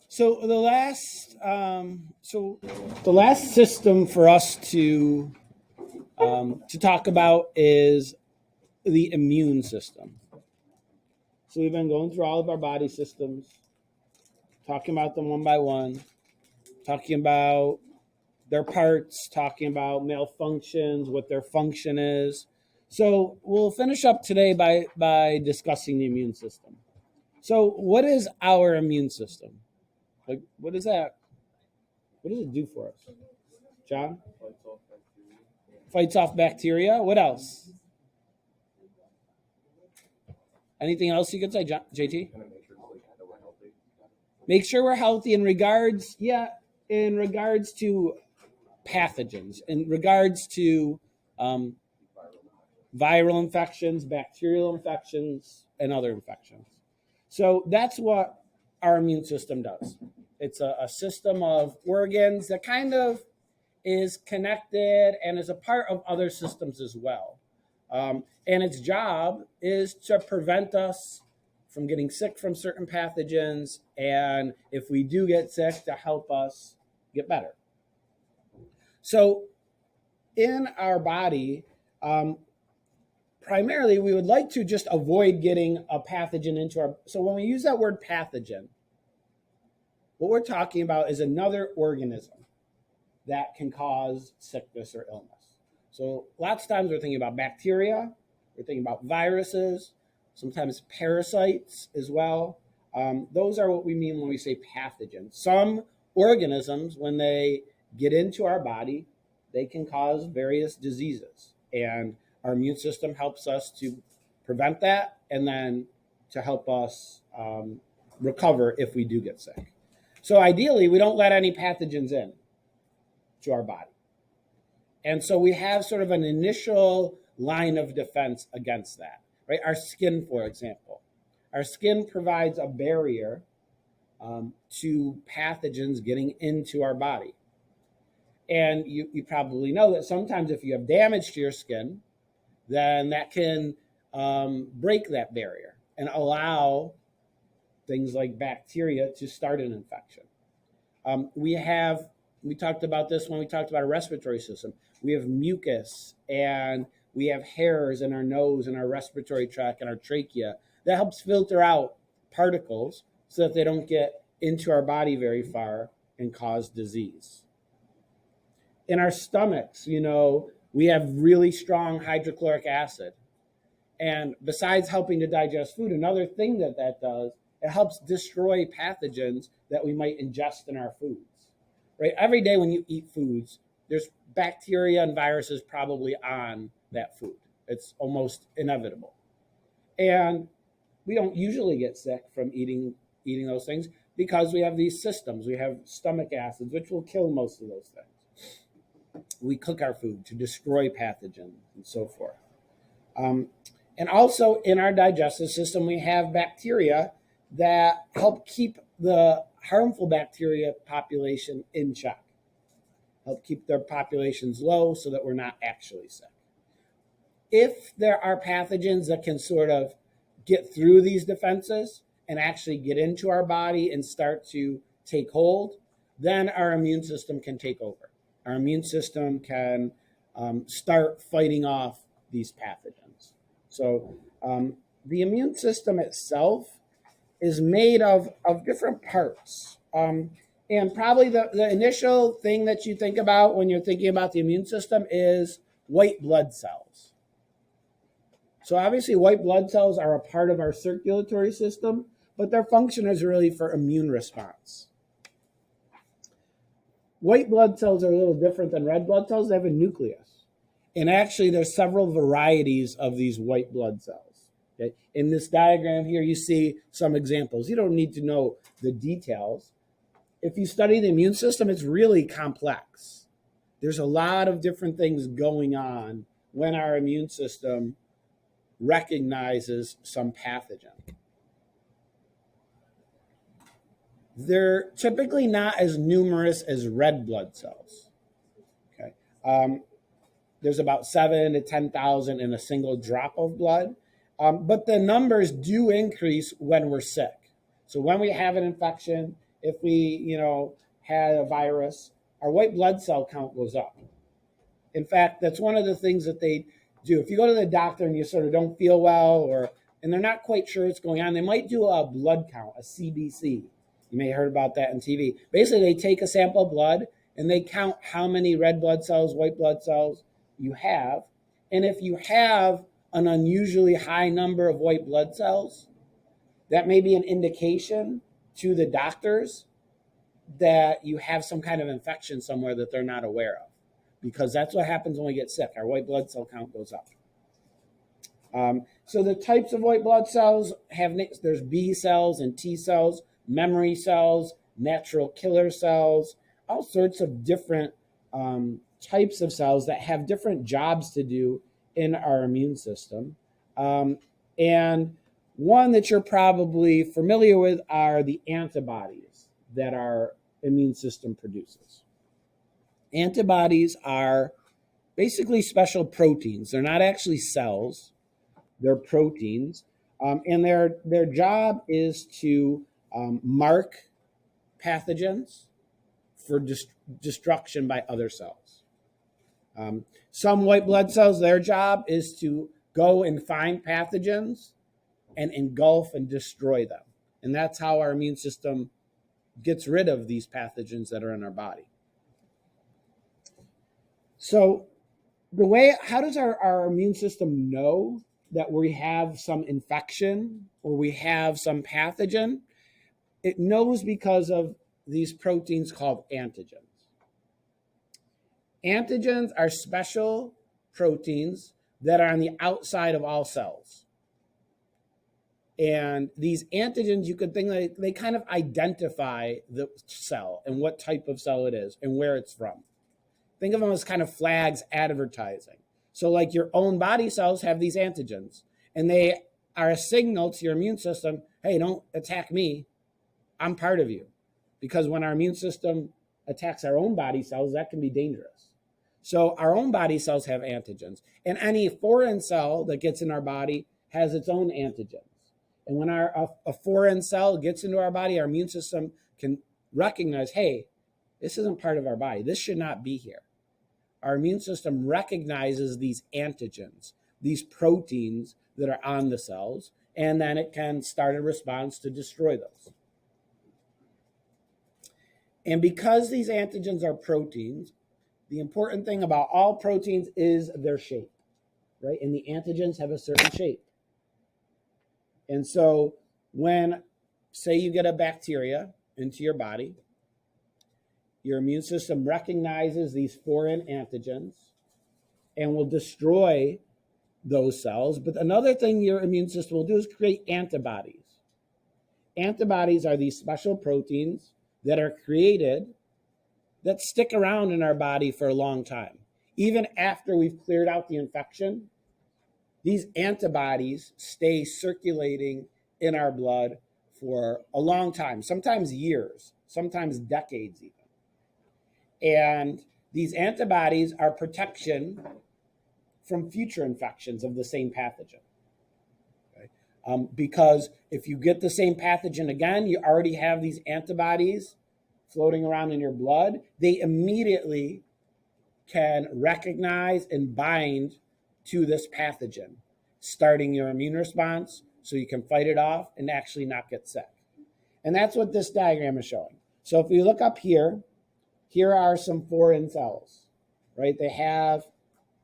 So the last system for us to talk about is the immune system. So we've been going through all of our body systems, talking about them one by one, talking about their parts, talking about malfunctions, what their function is. So we'll finish up today by discussing the immune system. So what is our immune system? Like what is that? What does it do for us? John? Fights off bacteria. What else? Anything else you could say, JT? Make sure we're healthy in regards to pathogens, in regards to um, viral infections, bacterial infections, and other infections. So that's what our immune system does. It's a system of organs that kind of is connected and is a part of other systems as well. And its job is to prevent us from getting sick from certain pathogens, and if we do get sick, to help us get better. So, in our body, primarily, we would like to just avoid getting a pathogen into our. So, when we use that word pathogen, what we're talking about is another organism that can cause sickness or illness. So lots of times we're thinking about bacteria, we're thinking about viruses, sometimes parasites as well. Those are what we mean when we say pathogens. Some organisms, when they get into our body, they can cause various diseases. And our immune system helps us to prevent that and then to help us recover if we do get sick. So ideally, we don't let any pathogens in to our body. And so we have sort of an initial line of defense against that, right? Our skin, for example. Our skin provides a barrier to pathogens getting into our body. And you probably know that sometimes if you have damage to your skin, then that can break that barrier and allow things like bacteria to start an infection. We talked about this when we talked about our respiratory system. We have mucus and we have hairs in our nose and our respiratory tract and our trachea that helps filter out particles so that they don't get into our body very far and cause disease. In our stomachs, we have really strong hydrochloric acid. And besides helping to digest food, another thing that does, it helps destroy pathogens that we might ingest in our foods. Right? Every day when you eat foods, there's bacteria and viruses probably on that food. It's almost inevitable. And we don't usually get sick from eating those things because we have these systems. We have stomach acids, which will kill most of those things. We cook our food to destroy pathogens and so forth. And also in our digestive system, we have bacteria that help keep the harmful bacteria population in check, help keep their populations low so that we're not actually sick. If there are pathogens that can sort of get through these defenses and actually get into our body and start to take hold, then our immune system can take over. Our immune system can start fighting off these pathogens. So the immune system itself is made of different parts. And probably the initial thing that you think about when you're thinking about the immune system is white blood cells. So obviously white blood cells are a part of our circulatory system, but their function is really for immune response. White blood cells are a little different than red blood cells. They have a nucleus. And actually there's several varieties of these white blood cells. Okay? In this diagram here, you see some examples. You don't need to know the details. If you study the immune system, it's really complex. There's a lot of different things going on when our immune system recognizes some pathogen. They're typically not as numerous as red blood cells. Okay, there's about 7 to 10,000 in a single drop of blood, but the numbers do increase when we're sick. So when we have an infection, if we, had a virus, our white blood cell count goes up. In fact, that's one of the things that they do. If you go to the doctor and you sort of don't feel well, and they're not quite sure what's going on, they might do a blood count, a CBC. You may have heard about that on TV. Basically, they take a sample of blood and they count how many red blood cells, white blood cells you have. And if you have an unusually high number of white blood cells, that may be an indication to the doctors that you have some kind of infection somewhere that they're not aware of, because that's what happens when we get sick. Our white blood cell count goes up. So the types of white blood cells there's B cells and T cells, memory cells, natural killer cells, all sorts of different types of cells that have different jobs to do in our immune system. And one that you're probably familiar with are the antibodies that our immune system produces. Antibodies are basically special proteins. They're not actually cells, they're proteins. And their job is to mark pathogens for destruction by other cells. Some white blood cells, their job is to go and find pathogens and engulf and destroy them. And that's how our immune system gets rid of these pathogens that are in our body. So how does our immune system know that we have some infection or we have some pathogen? It knows because of these proteins called antigens. Antigens are special proteins that are on the outside of all cells. And these antigens, you could think that they kind of identify the cell and what type of cell it is and where it's from. Think of them as kind of flags advertising. So like your own body cells have these antigens, and they are a signal to your immune system, hey, don't attack me. I'm part of you. Because when our immune system attacks our own body cells, that can be dangerous. So our own body cells have antigens. And any foreign cell that gets in our body has its own antigens. And when a foreign cell gets into our body, our immune system can recognize, hey, this isn't part of our body. This should not be here. Our immune system recognizes these antigens, these proteins that are on the cells, and then it can start a response to destroy those. And because these antigens are proteins, the important thing about all proteins is their shape, right? And the antigens have a certain shape. And so when, say you get a bacteria into your body, your immune system recognizes these foreign antigens and will destroy those cells. But another thing your immune system will do is create antibodies. Antibodies are these special proteins that are created that stick around in our body for a long time. Even after we've cleared out the infection, these antibodies stay circulating in our blood for a long time, sometimes years, sometimes decades even. And these antibodies are protection from future infections of the same pathogen. Okay? Because if you get the same pathogen again, you already have these antibodies floating around in your blood. They immediately can recognize and bind to this pathogen, starting your immune response so you can fight it off and actually not get sick. And that's what this diagram is showing. So if we look up here, here are some foreign cells, right? They have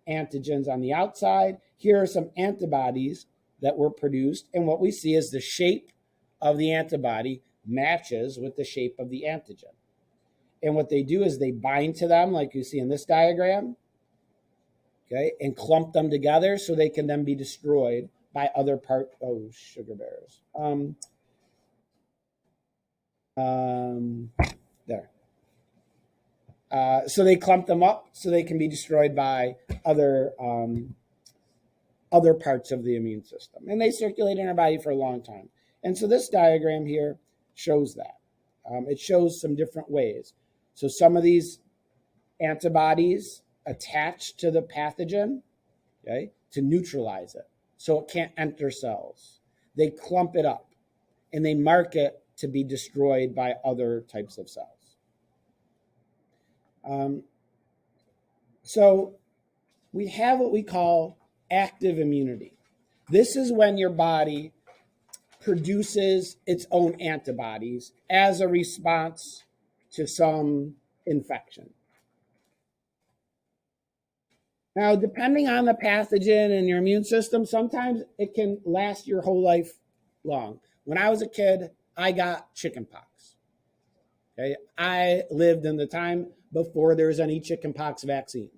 antigens on the outside. Here are some antibodies that were produced. And what we see is the shape of the antibody matches with the shape of the antigen. And what they do is they bind to them, like you see in this diagram, okay, and clump them together so they can then be destroyed by other sugar bears. There. So they clump them up so they can be destroyed by other parts of the immune system. And they circulate in our body for a long time. And so this diagram here shows that. It shows some different ways. So some of these antibodies attach to the pathogen, okay, to neutralize it so it can't enter cells. They clump it up and they mark it to be destroyed by other types of cells. So we have what we call active immunity. This is when your body produces its own antibodies as a response to some infection. Now, depending on the pathogen and your immune system, sometimes it can last your whole life long. When I was a kid, I got chickenpox. Okay, I lived in the time before there was any chickenpox vaccine.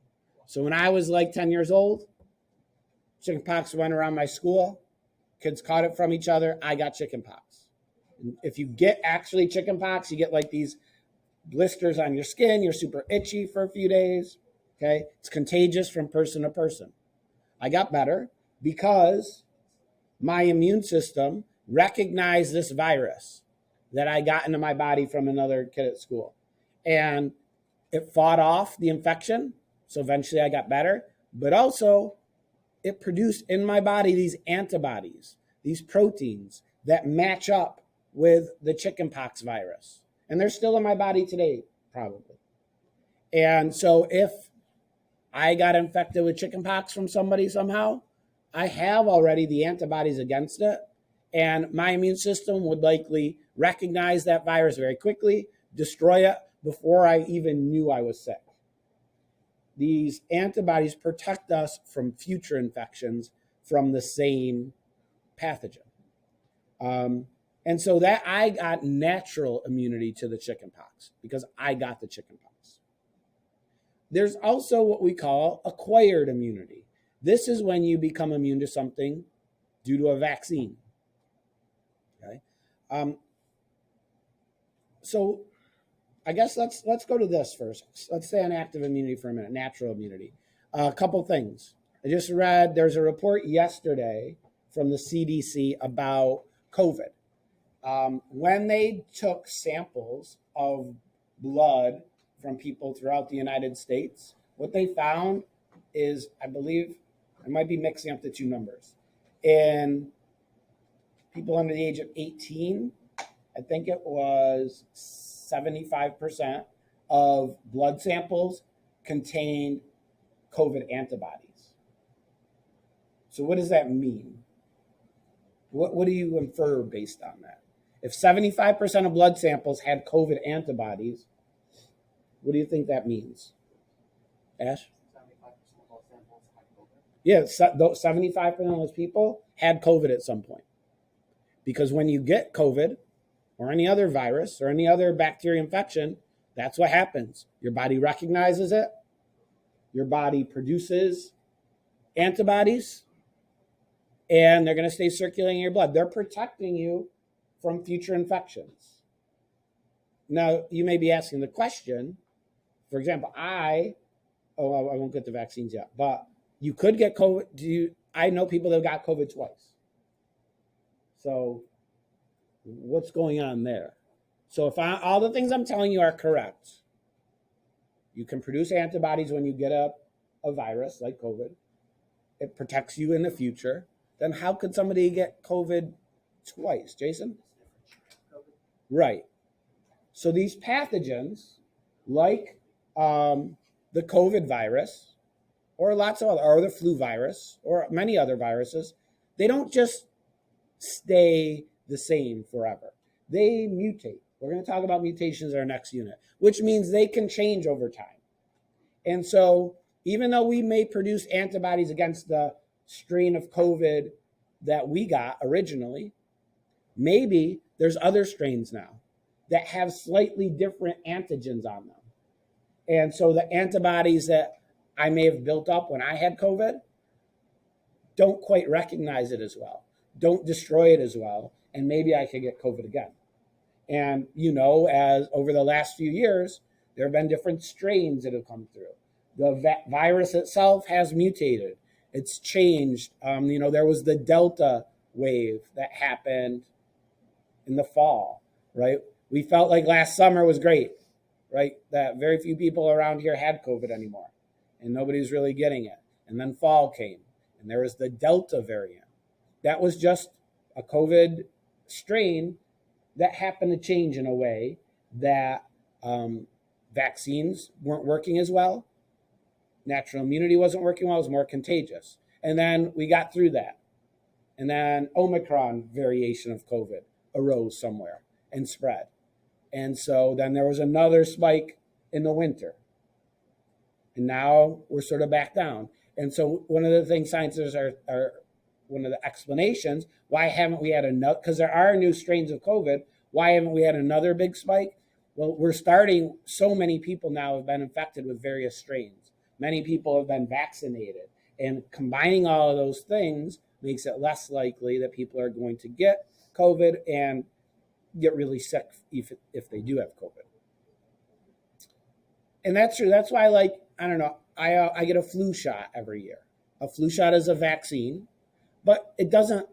So when I was like 10 years old, chickenpox went around my school. Kids caught it from each other. I got chickenpox. And if you get actually chickenpox, you get like these blisters on your skin. You're super itchy for a few days. Okay, it's contagious from person to person. I got better because my immune system recognized this virus that I got into my body from another kid at school. And it fought off the infection. So eventually I got better. But also, it produced in my body these antibodies, these proteins that match up with the chickenpox virus. And they're still in my body today, probably. And so if I got infected with chickenpox from somebody somehow, I have already the antibodies against it. And my immune system would likely recognize that virus very quickly, destroy it before I even knew I was sick. These antibodies protect us from future infections from the same pathogen. And so that I got natural immunity to the chickenpox because I got the chickenpox. There's also what we call acquired immunity. This is when you become immune to something due to a vaccine. Okay. So I guess let's go to this first. Let's stay on active immunity for a minute, natural immunity. A couple things. I just read there's a report yesterday from the CDC about COVID. When they took samples of blood from people throughout the United States, what they found is, I believe, I might be mixing up the two numbers. In people under the age of 18, I think it was 75% of blood samples contained COVID antibodies. So what does that mean? What do you infer based on that? If 75% of blood samples had COVID antibodies, what do you think that means? Ash? 75% of all samples had COVID. Yeah, 75% of those people had COVID at some point. Because when you get COVID or any other virus or any other bacteria infection, that's what happens. Your body recognizes it. Your body produces antibodies, and they're going to stay circulating in your blood. They're protecting you from future infections. Now, you may be asking the question, for example, I won't get the vaccines yet, but you could get COVID. I know people that got COVID twice. So what's going on there? So if all the things I'm telling you are correct, you can produce antibodies when you get a virus like COVID. It protects you in the future. Then how could somebody get COVID twice, Jason? Right. So these pathogens, like the COVID virus, or lots of other, or the flu virus, or many other viruses, they don't just stay the same forever. They mutate. We're going to talk about mutations in our next unit, which means they can change over time. And so even though we may produce antibodies against the strain of COVID that we got originally, maybe there's other strains now that have slightly different antigens on them. And so the antibodies that I may have built up when I had COVID don't quite recognize it as well, don't destroy it as well, and maybe I could get COVID again. And as over the last few years, there have been different strains that have come through. The virus itself has mutated. It's changed. There was the Delta wave that happened in the fall, right? We felt like last summer was great, right? That very few people around here had COVID anymore, and nobody's really getting it. And then fall came, and there was the Delta variant. That was just a COVID strain that happened to change in a way that vaccines weren't working as well. Natural immunity wasn't working well, it was more contagious. And then we got through that. And then Omicron variation of COVID arose somewhere and spread. And so then there was another spike in the winter. And now we're sort of back down. And so one of the things scientists are one of the explanations, why haven't we had another, because there are new strains of COVID, why haven't we had another big spike? Well, so many people now have been infected with various strains. Many people have been vaccinated. And combining all of those things makes it less likely that people are going to get COVID and get really sick if they do have COVID. And that's true. That's why, like, I don't know, I get a flu shot every year. A flu shot is a vaccine, but it doesn't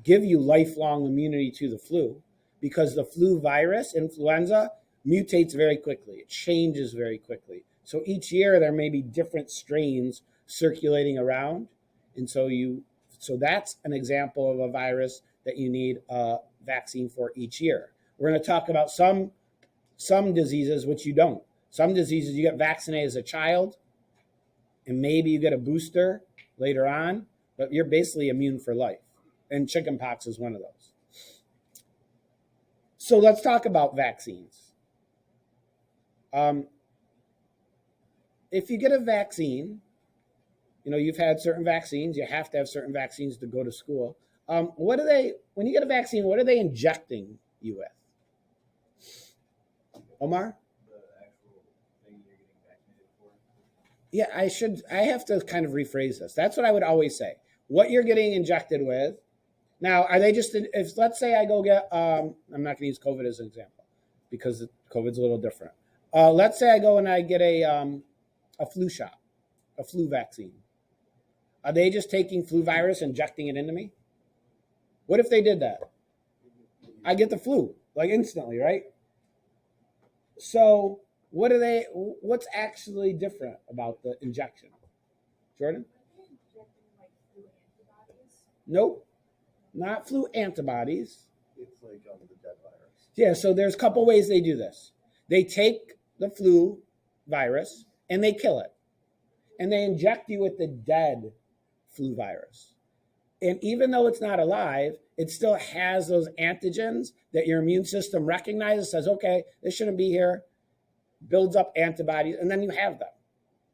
give you lifelong immunity to the flu because the flu virus, influenza, mutates very quickly. It changes very quickly. So each year there may be different strains circulating around. And so that's an example of a virus that you need a vaccine for each year. We're going to talk about some diseases which you don't. Some diseases you get vaccinated as a child, and maybe you get a booster later on, but you're basically immune for life. And chickenpox is one of those. So let's talk about vaccines. If you get a vaccine, you've had certain vaccines. You have to have certain vaccines to go to school. When you get a vaccine, what are they injecting you with? Omar? Yeah, I have to kind of rephrase this. That's what I would always say. What you're getting injected with. Now, are they just, if let's say I go get, I'm not going to use COVID as an example because COVID's a little different. Let's say I go and I get a flu shot, a flu vaccine. Are they just taking flu virus, injecting it into me? What if they did that? I get the flu, like instantly, right? So what's actually different about the injection? Jordan? Nope, not flu antibodies. It's like the dead virus. Yeah, so there's a couple ways they do this. They take the flu virus and they kill it. And they inject you with the dead flu virus. And even though it's not alive, it still has those antigens that your immune system recognizes, says, okay, this shouldn't be here, builds up antibodies, and then you have them,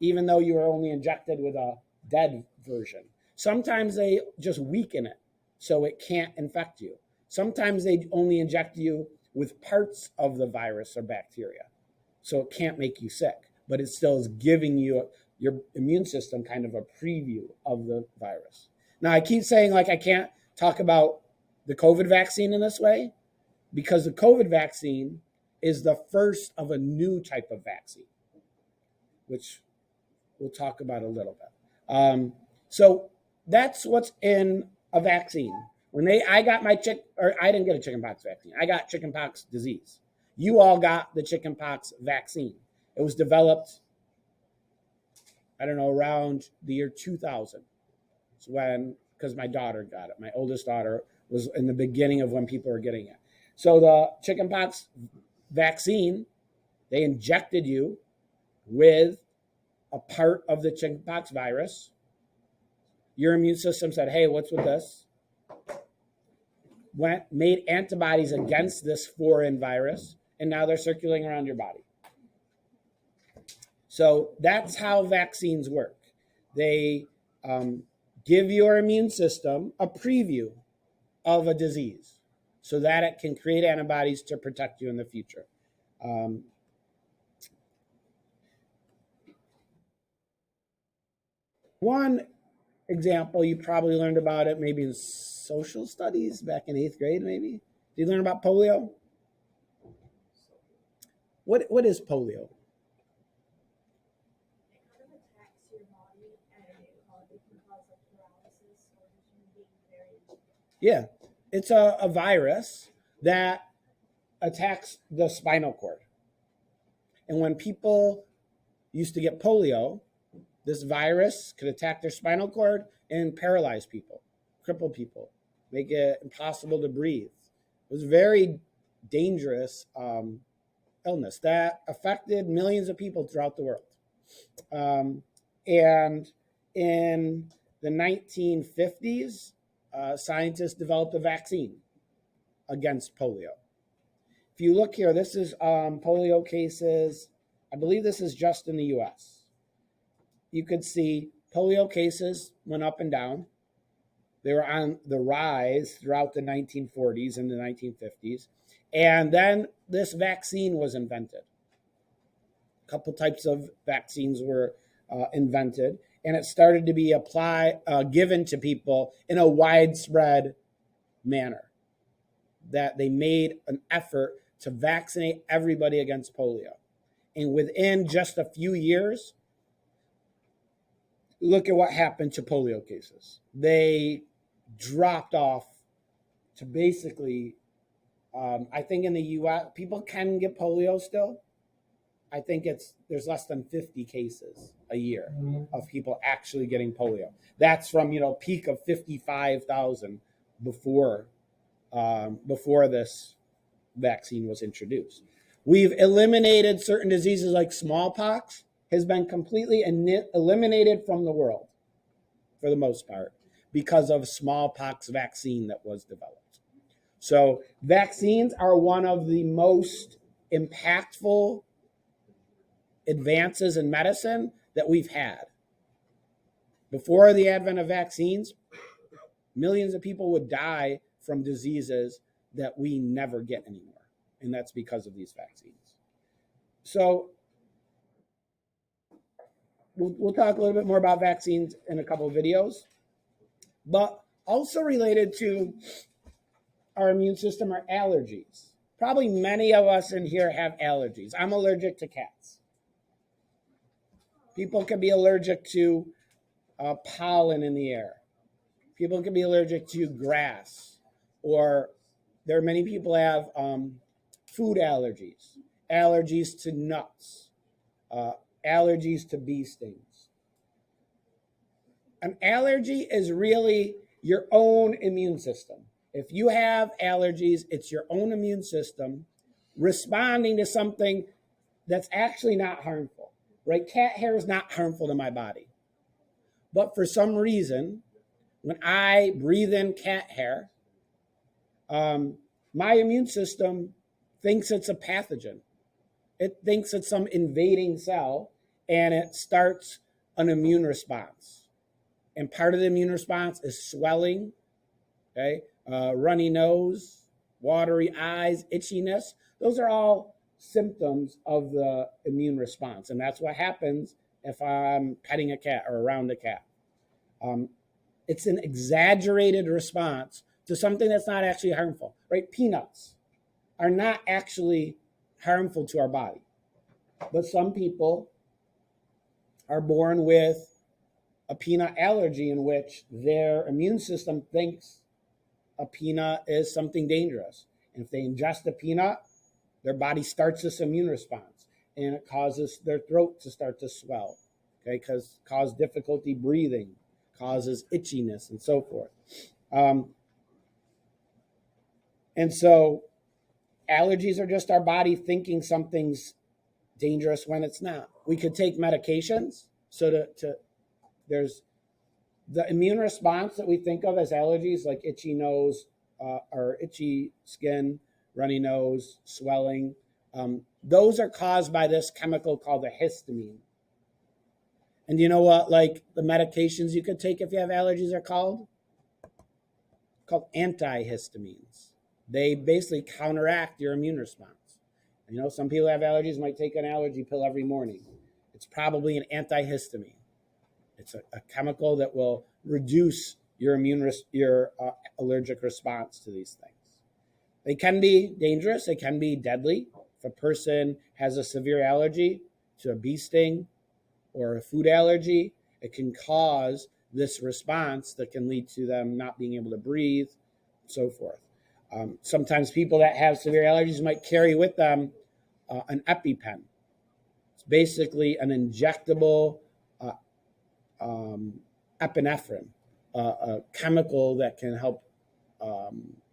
even though you were only injected with a dead version. Sometimes they just weaken it so it can't infect you. Sometimes they only inject you with parts of the virus or bacteria, so it can't make you sick, but it still is giving you your immune system kind of a preview of the virus. Now, I keep saying I can't talk about the COVID vaccine in this way because the COVID vaccine is the first of a new type of vaccine, which we'll talk about a little bit. So that's what's in a vaccine. I got I didn't get a chickenpox vaccine. I got chickenpox disease. You all got the chickenpox vaccine. It was developed, I don't know, around the year 2000. Because my daughter got it. My oldest daughter was in the beginning of when people were getting it. So the chickenpox vaccine, they injected you with a part of the chickenpox virus. Your immune system said, hey, what's with this? Made antibodies against this foreign virus, and now they're circulating around your body. So that's how vaccines work. They give your immune system a preview of a disease so that it can create antibodies to protect you in the future. One example, you probably learned about it maybe in social studies back in 8th grade, maybe. Did you learn about polio? What is polio? Yeah, it's a virus that attacks the spinal cord. And when people used to get polio, this virus could attack their spinal cord and paralyze people, cripple people, make it impossible to breathe. It was very dangerous illness that affected millions of people throughout the world. And in the 1950s, scientists developed a vaccine against polio. If you look here, this is polio cases. I believe this is just in the US. You could see polio cases went up and down. They were on the rise throughout the 1940s and the 1950s. And then this vaccine was invented. A couple types of vaccines were invented, and it started to be given to people in a widespread manner. That they made an effort to vaccinate everybody against polio. And within just a few years, look at what happened to polio cases. They dropped off to basically, I think in the US, people can get polio still. I think there's less than 50 cases a year of people actually getting polio. That's from, peak of 55,000 before this vaccine was introduced. We've eliminated certain diseases like smallpox has been completely eliminated from the world for the most part because of smallpox vaccine that was developed. So vaccines are one of the most impactful advances in medicine that we've had. Before the advent of vaccines, millions of people would die from diseases that we never get anymore. And that's because of these vaccines. So we'll talk a little bit more about vaccines in a couple of videos, but also related to our immune system are allergies. Probably many of us in here have allergies. I'm allergic to cats. People can be allergic to pollen in the air. People can be allergic to grass, or there are many people have food allergies, allergies to nuts, allergies to bee stings. An allergy is really your own immune system. If you have allergies, it's your own immune system responding to something that's actually not harmful, right? Cat hair is not harmful to my body. But for some reason, when I breathe in cat hair, my immune system thinks it's a pathogen. It thinks it's some invading cell, and it starts an immune response. And part of the immune response is swelling, okay, runny nose, watery eyes, itchiness. Those are all symptoms of the immune response. And that's what happens if I'm petting a cat or around a cat. It's an exaggerated response to something that's not actually harmful, right? Peanuts are not actually harmful to our body. But some people are born with a peanut allergy in which their immune system thinks a peanut is something dangerous. And if they ingest a peanut, their body starts this immune response, and it causes their throat to start to swell, okay, cause difficulty breathing, causes itchiness, and so forth. And so allergies are just our body thinking something's dangerous when it's not. We could take medications there's the immune response that we think of as allergies, like itchy nose or itchy skin, runny nose, swelling. Those are caused by this chemical called a histamine. And you know what, like the medications you could take if you have allergies are called? Called antihistamines. They basically counteract your immune response. Some people who have allergies might take an allergy pill every morning. It's probably an antihistamine. It's a chemical that will reduce your allergic response to these things. They can be dangerous. They can be deadly. If a person has a severe allergy to a bee sting or a food allergy, it can cause this response that can lead to them not being able to breathe, and so forth. Sometimes people that have severe allergies might carry with them an EpiPen. It's basically an injectable epinephrine, a chemical that can help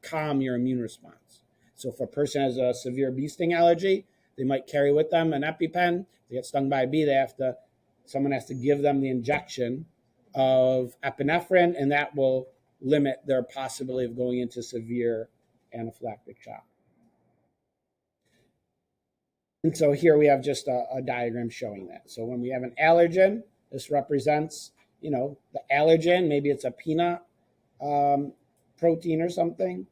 calm your immune response. So if a person has a severe bee sting allergy, they might carry with them an EpiPen. If they get stung by a bee, someone has to give them the injection of epinephrine, and that will limit their possibility of going into severe anaphylactic shock. And so here we have just a diagram showing that. So when we have an allergen, this represents, the allergen. Maybe it's a peanut protein or something.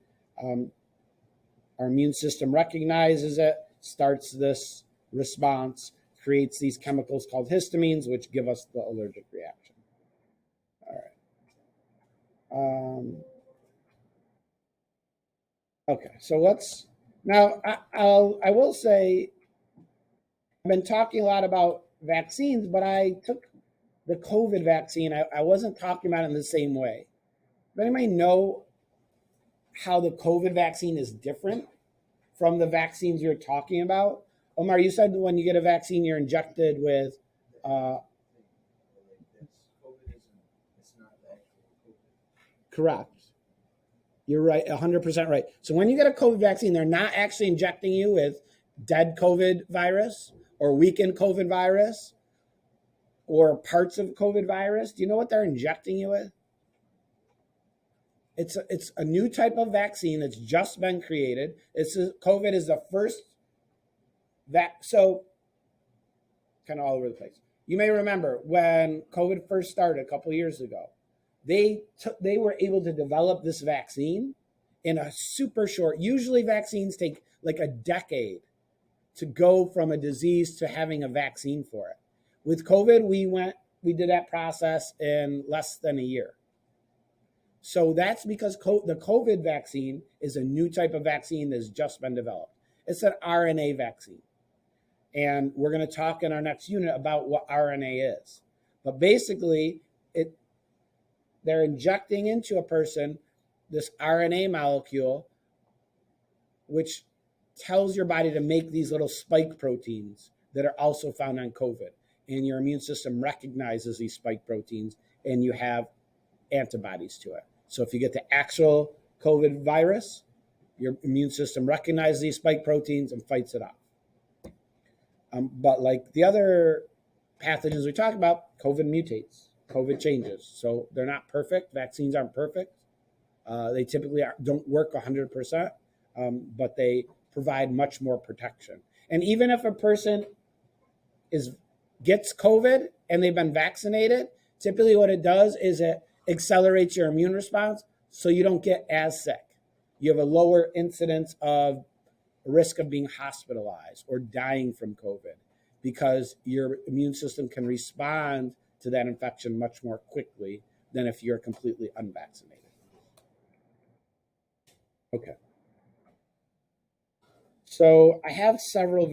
Our immune system recognizes it, starts this response, creates these chemicals called histamines, which give us the allergic reaction. All right. Okay, so I will say, I've been talking a lot about vaccines, but I took the COVID vaccine. I wasn't talking about it in the same way. Does anybody know how the COVID vaccine is different from the vaccines you're talking about? Omar, you said when you get a vaccine, you're injected with. Correct. You're right, 100% right. So when you get a COVID vaccine, they're not actually injecting you with dead COVID virus or weakened COVID virus or parts of COVID virus. Do you know what they're injecting you with? It's a new type of vaccine that's just been created. COVID is the first so kind of all over the place. You may remember when COVID first started a couple of years ago, they were able to develop this vaccine in a super short. Usually vaccines take like a decade to go from a disease to having a vaccine for it. With COVID, we did that process in less than a year. So that's because the COVID vaccine is a new type of vaccine that's just been developed. It's an RNA vaccine. And we're going to talk in our next unit about what RNA is. But basically, they're injecting into a person this RNA molecule, which tells your body to make these little spike proteins that are also found on COVID. And your immune system recognizes these spike proteins, and you have antibodies to it. So if you get the actual COVID virus, your immune system recognizes these spike proteins and fights it off. But like the other pathogens we talked about, COVID mutates, COVID changes. So they're not perfect. Vaccines aren't perfect. They typically don't work 100%, but they provide much more protection. And even if a person gets COVID and they've been vaccinated, typically what it does is it accelerates your immune response so you don't get as sick. You have a lower incidence of risk of being hospitalized or dying from COVID because your immune system can respond to that infection much more quickly than if you're completely unvaccinated. Okay. So I have several videos.